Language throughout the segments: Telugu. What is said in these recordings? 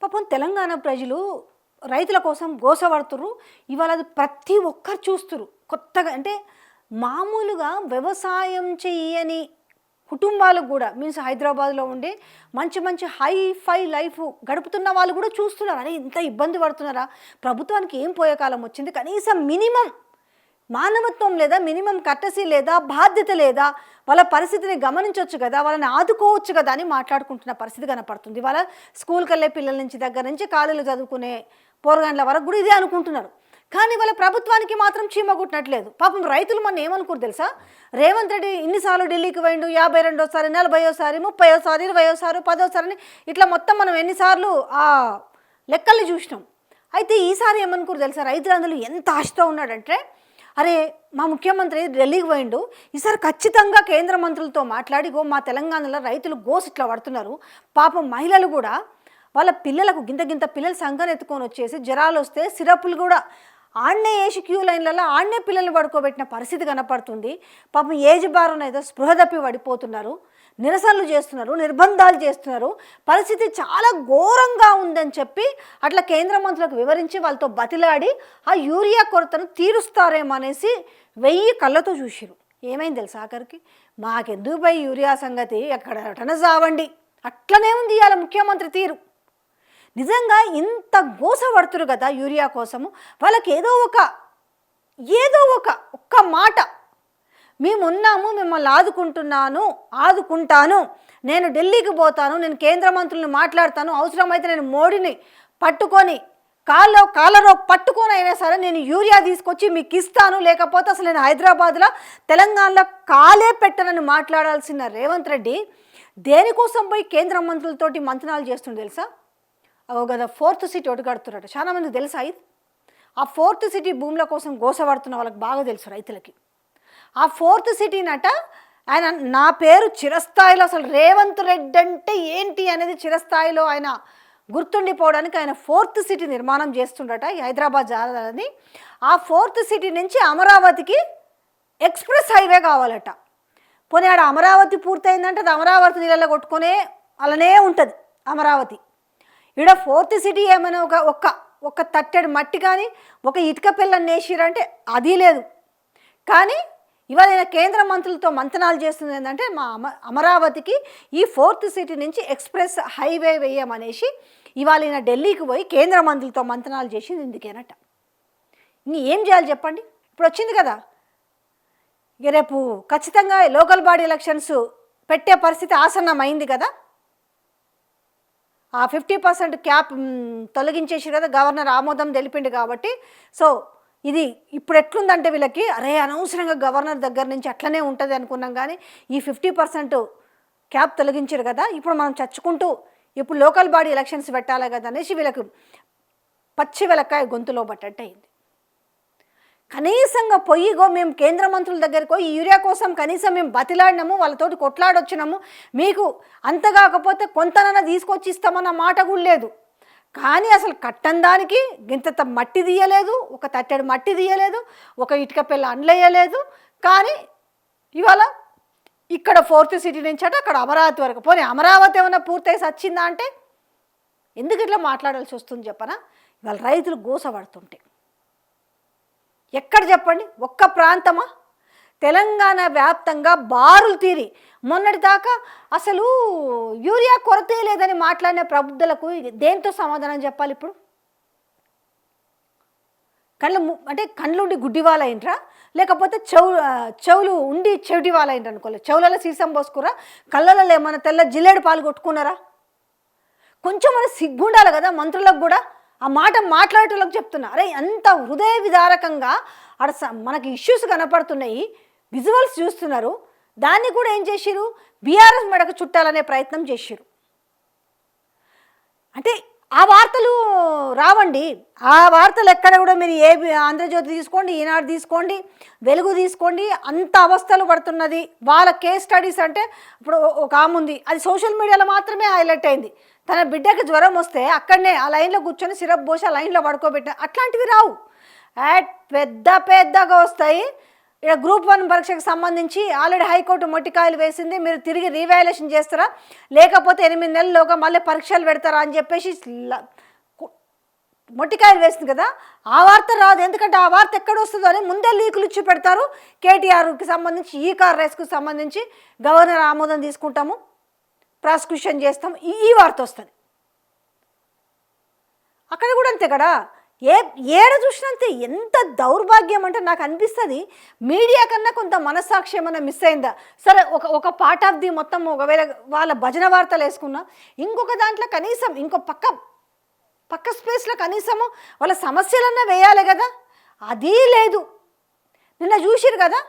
పాపం తెలంగాణ ప్రజలు రైతుల కోసం గోసపడుతుర్రు. ఇవాళ అది ప్రతి ఒక్కరు చూస్తుర్రు. కొత్తగా అంటే మామూలుగా వ్యవసాయం చెయ్యని కుటుంబాలకు కూడా మీన్స్ హైదరాబాద్లో ఉండి మంచి మంచి హై ఫై లైఫ్ గడుపుతున్న వాళ్ళు కూడా చూస్తున్నారు. అరే ఇంత ఇబ్బంది పడుతున్నారా, ప్రభుత్వానికి ఏం పోయే కాలం వచ్చింది, కనీసం మినిమం మానవత్వం లేదా, మినిమం కట్టసి లేదా, బాధ్యత లేదా, వాళ్ళ పరిస్థితిని గమనించవచ్చు కదా, వాళ్ళని ఆదుకోవచ్చు కదా అని మాట్లాడుకుంటున్న పరిస్థితి కనపడుతుంది. వాళ్ళ స్కూల్కి వెళ్ళే పిల్లల నుంచి దగ్గర నుంచి కాలేజీలు చదువుకునే పోరగాండ్ల వరకు కూడా ఇదే అనుకుంటున్నారు. కానీ వాళ్ళ ప్రభుత్వానికి మాత్రం చీమ కుట్టినట్లేదు. పాపం రైతులు మొన్న ఏమనుకోరు తెలుసా, రేవంత్ రెడ్డి ఇన్నిసార్లు ఢిల్లీకి పోయిండు, 52సారి, 40సారి, 30సారి, 20సారి, 10సారి అని ఇట్లా మొత్తం మనం ఎన్నిసార్లు ఆ లెక్కల్ని చూసినాం. అయితే ఈసారి ఏమనుకోరు తెలుసా, రైతులందరూ ఎంత ఆశతో ఉన్నాడంటే, అరే మా ముఖ్యమంత్రి ఢిల్లీకి పోయిండు, ఈసారి ఖచ్చితంగా కేంద్ర మంత్రులతో మాట్లాడి మా తెలంగాణలో రైతులు గోస్ ఇట్లా పడుతున్నారు, పాపం మహిళలు కూడా వాళ్ళ పిల్లలకు గింత పిల్లలు సంఘం ఎత్తుకొని వచ్చేసి జ్వరాలు వస్తే సిరప్పులు కూడా ఆడనే వేసి క్యూ లైన్లలో ఆడనే పిల్లలు పడుకోబెట్టిన పరిస్థితి కనపడుతుంది. పాపం ఏజ్ బారున ఏదో స్పృహ తప్పి పడిపోతున్నారు, నిరసనలు చేస్తున్నారు, నిర్బంధాలు చేస్తున్నారు, పరిస్థితి చాలా ఘోరంగా ఉందని చెప్పి అట్లా కేంద్ర మంత్రులకు వివరించి వాళ్ళతో బతిలాడి ఆ యూరియా కొరతను తీరుస్తారేమో అనేసి 1000 కళ్ళతో చూసిరు. ఏమైంది తెలుసా, ఆఖరికి మాకెందుకు పోయి యూరియా సంగతి ఎక్కడటన జావండి అట్లనే ఉంది ఇవాళ ముఖ్యమంత్రి తీరు. నిజంగా ఇంత గోస పడుతురు కదా యూరియా కోసము, వాళ్ళకి ఏదో ఒక్క మాట, మేమున్నాము, మిమ్మల్ని ఆదుకుంటాను, నేను ఢిల్లీకి పోతాను, నేను కేంద్ర మంత్రులను మాట్లాడతాను, అవసరమైతే నేను మోడీని పట్టుకొని కాలరో పట్టుకొని అయినా సరే నేను యూరియా తీసుకొచ్చి మీకు ఇస్తాను, లేకపోతే అసలు నేను హైదరాబాద్లో తెలంగాణలో కాలే పెట్టనని మాట్లాడాల్సిన రేవంత్ రెడ్డి దేనికోసం పోయి కేంద్ర మంత్రులతోటి మంతనాలు చేస్తుండే తెలుసా. కదా 4th సిటీ ఒకటి కడుతున్నారట, చాలా మందికి తెలుసా ఇది. ఆ 4th సిటీ భూముల కోసం గోసపడుతున్న వాళ్ళకి బాగా తెలుసు రైతులకి. ఆ 4th సిటీనట ఆయన నా పేరు చిరస్థాయిలో, అసలు రేవంత్ రెడ్డి అంటే ఏంటి అనేది చిరస్థాయిలో ఆయన గుర్తుండిపోవడానికి ఆయన 4th సిటీ నిర్మాణం చేస్తుండట ఈ హైదరాబాద్ జాలని. ఆ 4th సిటీ నుంచి అమరావతికి ఎక్స్ప్రెస్ హైవే కావాలట. పోనీ ఆడ అమరావతి పూర్తయిందంటే అది అమరావతి నీళ్ళలో కొట్టుకునే అలానే ఉంటుంది అమరావతి. ఈడ 4th సిటీ ఏమైనా ఒక తట్టెడు మట్టి కానీ ఒక ఇటుక పిల్లని వేసిరంటే అది లేదు. కానీ ఇవాళ కేంద్ర మంత్రులతో మంతనాలు చేస్తుంది ఏంటంటే మా అమరావతికి ఈ 4th సిటీ నుంచి ఎక్స్ప్రెస్ హైవే వేయమనేసి ఇవాళ ఈయన ఢిల్లీకి పోయి కేంద్ర మంత్రులతో మంతనాలు చేసింది ఇందుకేనట. ఇంక ఏం చేయాలి చెప్పండి, ఇప్పుడు వచ్చింది కదా, ఇక రేపు ఖచ్చితంగా లోకల్ బాడీ ఎలక్షన్స్ పెట్టే పరిస్థితి ఆసన్నమైంది కదా. ఆ 50% క్యాప్ తొలగించేసి కదా గవర్నర్ ఆమోదం తెలిపిండు కాబట్టి. సో ఇది ఇప్పుడు ఎట్లుందంటే వీళ్ళకి, అరే అనవసరంగా గవర్నర్ దగ్గర నుంచి అట్లనే ఉంటుంది అనుకున్నాం, కానీ ఈ 50% క్యాప్ తొలగించారు కదా, ఇప్పుడు మనం చచ్చుకుంటూ ఇప్పుడు లోకల్ బాడీ ఎలక్షన్స్ పెట్టాలి కదా అనేసి వీళ్ళకి పచ్చి వెలక్కాయ గొంతులో పట్టట్టు అయింది. కనీసంగా పొయ్యిగో మేము కేంద్ర మంత్రుల దగ్గరికి పోయి యూరియా కోసం కనీసం మేము బతిలాడినాము, వాళ్ళతోటి కొట్లాడొచ్చినాము, మీకు అంత కాకపోతే కొంతనైనా తీసుకొచ్చి ఇస్తామన్న మాట కూడా లేదు. కానీ అసలు కట్టని దానికి గింత మట్టి తీయలేదు, ఒక తట్టెడు మట్టి తీయలేదు, ఒక ఇటుక పిల్ల అండ్లేయలేదు. కానీ ఇవాళ ఇక్కడ 4th సిటీ నుంచి అంటే అక్కడ అమరావతి వరకు, పోనీ అమరావతి ఏమైనా పూర్తయి వచ్చిందా అంటే ఎందుకు ఇట్లా మాట్లాడాల్సి వస్తుంది చెప్పనా. ఇవాళ రైతులు గోసపడుతుంటే ఎక్కడ చెప్పండి, ఒక్క ప్రాంతమా, తెలంగాణ వ్యాప్తంగా బారులు తీరి మొన్నటి దాకా అసలు యూరియా కొరతే లేదని మాట్లాడిన ప్రబుద్ధులకు దేంతో సమాధానం చెప్పాలి ఇప్పుడు. కళ్ళుండి గుడ్డివాళ్ళైనరా, లేకపోతే చెవులు ఉండి చెవిటివాళ్ళైనరా అనుకోలేదు. చెవులలో సీసం పోసుకురా, కళ్ళలో ఏమన్నా తెల్ల జిల్లేడు పాలు కొట్టుకున్నారా. కొంచెం మన సిగ్గుండాలి కదా మంత్రులకు కూడా. ఆ మాట మాట్లాడేటోళ్ళకి చెప్తున్నా, అరే అంత హృదయ విదారకంగా అక్కడ మనకి ఇష్యూస్ కనపడుతున్నాయి, విజువల్స్ చూస్తున్నారు, దాన్ని కూడా ఏం చేసిరు, బీఆర్ఎస్ మెడకు చుట్టాలనే ప్రయత్నం చేసిరు. అంటే ఆ వార్తలు రావండి, ఆ వార్తలు ఎక్కడ కూడా మీరు ఆంధ్రజ్యోతి తీసుకోండి, ఈనాడు తీసుకోండి, వెలుగు తీసుకోండి, అంత అవస్థలు పడుతున్నది. వాళ్ళ కేస్ స్టడీస్ అంటే ఇప్పుడు ఒక ఆమె ఉంది, అది సోషల్ మీడియాలో మాత్రమే హైలైట్ అయింది. తన బిడ్డకి జ్వరం వస్తే అక్కడనే ఆ లైన్లో కూర్చొని సిరప్ పోసి ఆ లైన్లో పడుకోబెట్టిన, అట్లాంటివి రావు. పెద్దగా వస్తాయి. ఇక్కడ గ్రూప్ 1 పరీక్షకు సంబంధించి ఆల్రెడీ హైకోర్టు మొట్టికాయలు వేసింది, మీరు తిరిగి రీవాల్యుయేషన్ చేస్తారా లేకపోతే 8 నెలల్లోగా మళ్ళీ పరీక్షలు పెడతారా అని చెప్పేసి మొట్టికాయలు వేసింది కదా. ఆ వార్త రాదు, ఎందుకంటే ఆ వార్త ఎక్కడ వస్తుందో అని ముందే లీకులు ఇచ్చి పెడతారు. కేటీఆర్కి సంబంధించి ఈ కార్ రేస్కు సంబంధించి గవర్నర్ ఆమోదం తీసుకుంటాము, ప్రాసిక్యూషన్ చేస్తాము, ఈ వార్త వస్తుంది. అక్కడ కూడా అంతే కదా, ఏడ చూసినంతే. ఎంత దౌర్భాగ్యం అంటే నాకు అనిపిస్తుంది మీడియా కన్నా కొంత మనస్సాక్షి ఏమన్నా మిస్ అయిందా. సరే, ఒక పార్ట్ ఆఫ్ ది మొత్తం ఒకవేళ వాళ్ళ భజన వార్తలు వేసుకున్నా, ఇంకొక దాంట్లో కనీసం ఇంకో పక్క స్పేస్లో కనీసము వాళ్ళ సమస్యలన్నా వేయాలి కదా, అదీ లేదు. నిన్న చూసిరు కదా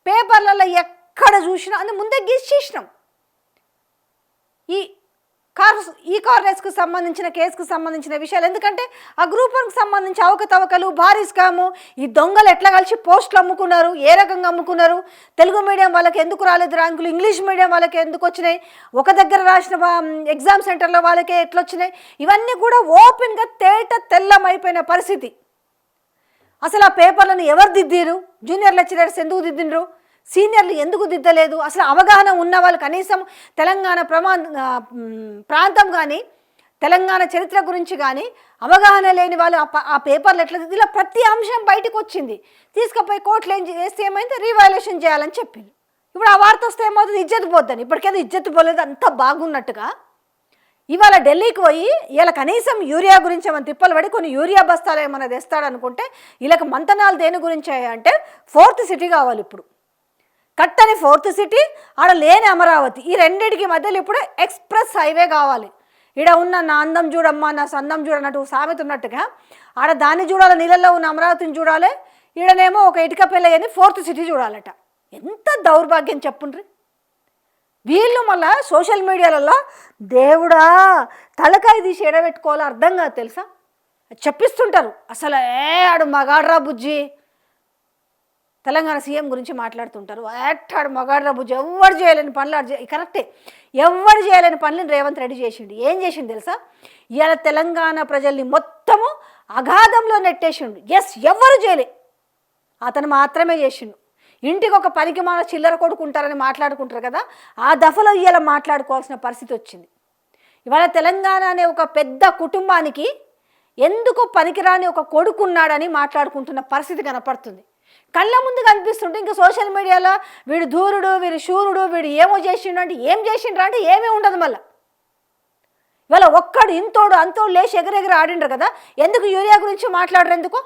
పేపర్లలో ఎక్కడ చూసినా అని ముందే గీసి చేసినాం. ఈ కార్ రేస్కు సంబంధించిన కేసుకు సంబంధించిన విషయాలు, ఎందుకంటే ఆ గ్రూప్ 1కు సంబంధించి అవకతవకలు, భారీ స్కాము, ఈ దొంగలు ఎట్లా కలిసి పోస్టులు అమ్ముకున్నారు, ఏ రకంగా అమ్ముకున్నారు, తెలుగు మీడియం వాళ్ళకి ఎందుకు రాలేదు ర్యాంకులు, ఇంగ్లీష్ మీడియం వాళ్ళకి ఎందుకు వచ్చినాయి, ఒక దగ్గర రాసిన ఎగ్జామ్ సెంటర్లో వాళ్ళకే ఎట్లా వచ్చినాయి, ఇవన్నీ కూడా ఓపెన్గా తెల్లమైపోయిన పరిస్థితి. అసలు ఆ పేపర్లను ఎవరు దిద్దిరు, జూనియర్ లెక్చరర్స్ ఎందుకు దిద్దిండ్రు, సీనియర్లు ఎందుకు దిద్దలేదు, అసలు అవగాహన ఉన్న వాళ్ళు కనీసం తెలంగాణ ప్రాంతం కానీ తెలంగాణ చరిత్ర గురించి కానీ అవగాహన లేని వాళ్ళు ఆ పేపర్లు ఎట్లా ఇలా ప్రతి అంశం బయటకు వచ్చింది. తీసుకుపోయి కోర్టులో ఏం చేస్తే ఏమైంది, రీవాల్యుయేషన్ చేయాలని చెప్పింది. ఇప్పుడు ఆ వార్త వస్తే ఏమవుతుంది, ఇజ్జత్ పోద్దని. ఇప్పటికేదో ఇజ్జత్ పోలేదు, అంతా బాగున్నట్టుగా. ఇవాళ ఢిల్లీకి పోయి ఇలా కనీసం యూరియా గురించి ఏమైనా తిప్పలు పడి కొన్ని యూరియా బస్తాలు ఏమైనా తెస్తాడనుకుంటే వీళ్ళకి మంతనాలు దేని గురించి అంటే 4th సిటీ కావాలి. ఇప్పుడు కట్టని 4th సిటీ, ఆడ లేని అమరావతి, ఈ రెండింటికి మధ్యలో ఇప్పుడు ఎక్స్ప్రెస్ హైవే కావాలి. ఈడ ఉన్న నా అందం చూడమ్మా నా సందం చూడన్నట్టు సామెత ఉన్నట్టుగా ఆడ దాన్ని చూడాలి, నీళ్ళల్లో ఉన్న అమరావతిని చూడాలి, ఈడనేమో ఒక ఇటుక పిల్లయని 4th సిటీ చూడాలట. ఎంత దౌర్భాగ్యం చెప్పుండ్రి. వీళ్ళు మళ్ళా సోషల్ మీడియాలలో దేవుడా తలకాయ తీసి ఎడబెట్టుకోవాలో అర్థం కాదు తెలుసా, చెప్పిస్తుంటారు. అసలు ఆడు మగాడ్రా బుజ్జి, తెలంగాణ సీఎం గురించి మాట్లాడుతుంటారు. ఏటాడు మగాడ్రా బుజ్జి, ఎవ్వరు చేయలేని పనులు కరెక్టే, ఎవ్వరు చేయలేని పనులను రేవంత్ రెడ్డి చేసిండు. ఏం చేసిండు తెలుసా, ఇవాళ తెలంగాణ ప్రజల్ని మొత్తము అగాధంలో నెట్టేసిండు. ఎవ్వరు చేయలే, అతను మాత్రమే చేసిండు. ఇంటికి ఒక పనికి మన చిల్లర కొడుకుంటారని మాట్లాడుకుంటారు కదా, ఆ దఫలో ఇవాళ మాట్లాడుకోవాల్సిన పరిస్థితి వచ్చింది. ఇవాళ తెలంగాణ అనే ఒక పెద్ద కుటుంబానికి ఎందుకు పనికిరాని ఒక కొడుకున్నాడని మాట్లాడుకుంటున్న పరిస్థితి కనపడుతుంది, కళ్ళ ముందు కనిపిస్తుంటే. ఇంకా సోషల్ మీడియాలో వీడు ధూరుడు, వీడు శూరుడు, వీడు ఏమో చేసిండు అంటే ఏం చేసిండ్రు అంటే ఏమీ ఉండదు. మళ్ళీ ఇవాళ ఒక్కడు ఇంతోడు అంతోడు లేచి ఎగరెగర ఆడిండ్రు కదా, ఎందుకు యూరియా గురించి మాట్లాడరు, ఎందుకు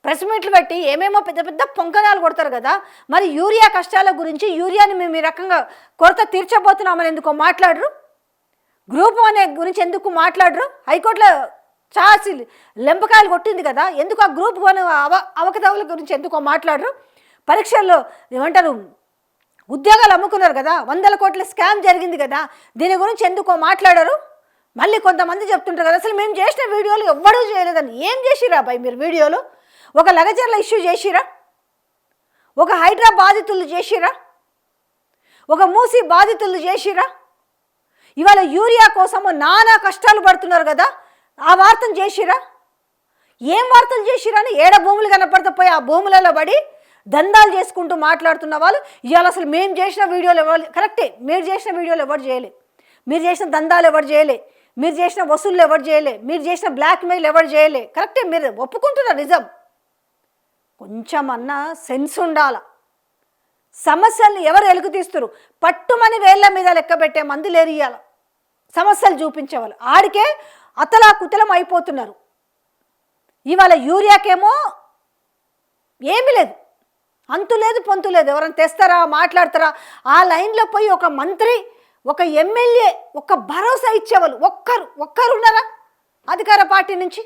ప్రెస్ మీట్లు పెట్టి ఏమేమో పెద్ద పెద్ద పొంకనాలు కొడతారు కదా. మరి యూరియా కష్టాల గురించి, యూరియాని మేము ఈ రకంగా కొరత తీర్చబోతున్నామని ఎందుకో మాట్లాడరు, గ్రూప్ 1 గురించి ఎందుకు మాట్లాడరు, హైకోర్టులో చాసి లెంపకాయలు కొట్టింది కదా, ఎందుకు ఆ గ్రూప్ 1 అవకతవకల గురించి ఎందుకో మాట్లాడరు, పరీక్షల్లో ఏమంటారు ఉద్యోగాలు అమ్ముకున్నారు కదా, 100 కోట్ల స్కామ్ జరిగింది కదా, దీని గురించి ఎందుకో మాట్లాడరు. మళ్ళీ కొంతమంది చెప్తుంటారు కదా, అసలు మేము చేసిన వీడియోలు ఎవ్వడూ చేయలేదని. ఏం చేసిరా బాయ్ మీరు వీడియోలు, ఒక లగచర్ల ఇష్యూ చేసిరా, ఒక హైడ్రా బాధితులు చేసిరా, ఒక మూసి బాధితులు చేసిరా, ఇవాళ యూరియా కోసము నానా కష్టాలు పడుతున్నారు కదా, ఆ వార్తను చేసిరా, ఏం వార్తలు చేసిరా అని ఏడ భూములు కనపడితే పోయి ఆ భూములలో పడి దందాలు చేసుకుంటూ మాట్లాడుతున్న వాళ్ళు ఇవాళ అసలు మేము చేసిన వీడియోలు ఎవరు, కరెక్టే, మీరు చేసిన వీడియోలు ఎవరు చేయలే, మీరు చేసిన దందాలు ఎవరు చేయలే, మీరు చేసిన వసూళ్ళు ఎవరు చేయలే, మీరు చేసిన బ్లాక్మెయిల్ ఎవరు చేయలే, కరెక్టే, మీరు ఒప్పుకుంటున్నారు నిజం. కొంచెమన్నా సెన్స్ ఉండాల. సమస్యల్ని ఎవరు ఎలుగు తీస్తారు, పట్టుమని వేళ్ళ మీద లెక్క పెట్టే మంది లేరు. ఇయ్యాల సమస్యలు చూపించేవాళ్ళు ఆడికే అతలా కుతలం అయిపోతున్నారు. ఇవాళ యూరియాకేమో ఏమీ లేదు, అంతు లేదు పొంతు లేదు, ఎవరైనా తెస్తారా మాట్లాడతారా, ఆ లైన్లో పోయి ఒక మంత్రి ఒక ఎమ్మెల్యే ఒక భరోసా ఇచ్చేవాళ్ళు ఒక్కరు ఉన్నారా అధికార పార్టీ నుంచి.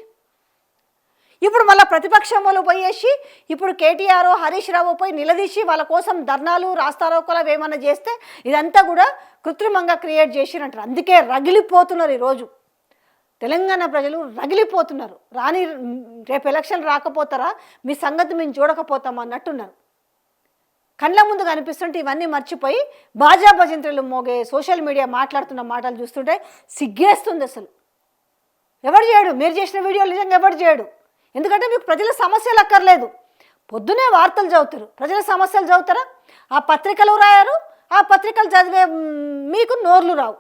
ఇప్పుడు మళ్ళీ ప్రతిపక్షం వాళ్ళు పోయేసి ఇప్పుడు కేటీఆర్ హరీష్ రావు పోయి నిలదీసి వాళ్ళ కోసం ధర్నాలు రాస్తారోకోలు ఏమన్నా చేస్తే ఇదంతా కూడా కృత్రిమంగా క్రియేట్ చేసినట్టు. అందుకే రగిలిపోతున్నారు ఈరోజు తెలంగాణ ప్రజలు, రగిలిపోతున్నారు. రేపు ఎలక్షన్ రాకపోతారా, మీ సంగతి మేము చూడకపోతాం అన్నట్టున్నారు. కళ్ళ ముందు కనిపిస్తుంటే ఇవన్నీ మర్చిపోయి బాజా భజంత్రులు మోగే సోషల్ మీడియా మాట్లాడుతున్న మాటలు చూస్తుంటే సిగ్గేస్తుంది. అసలు ఎవరు చేయడు, మీరు చేసిన వీడియోలు నిజంగా ఎవరు చేయడు. ఎందుకంటే మీకు ప్రజల సమస్యలు అక్కర్లేదు, పొద్దునే వార్తలు చదువుతారు, ప్రజల సమస్యలు చదువుతారా? ఆ పత్రికలు రాయారు, ఆ పత్రికలు చదివే మీకు నోర్లు రావు.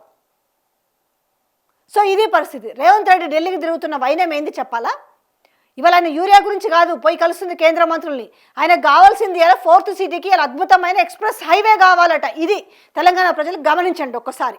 సో ఇది పరిస్థితి. రేవంత్ రెడ్డి ఢిల్లీకి తిరుగుతున్న వైనం ఏంది చెప్పాలా? ఇవాళ ఆయన యూరియా గురించి కాదు పోయి కలుస్తుంది కేంద్ర మంత్రుల్ని. ఆయనకు కావాల్సింది ఇలా 4th సిటీకి ఇలా అద్భుతమైన ఎక్స్ప్రెస్ హైవే కావాలట. ఇది తెలంగాణ ప్రజలు గమనించండి ఒక్కసారి.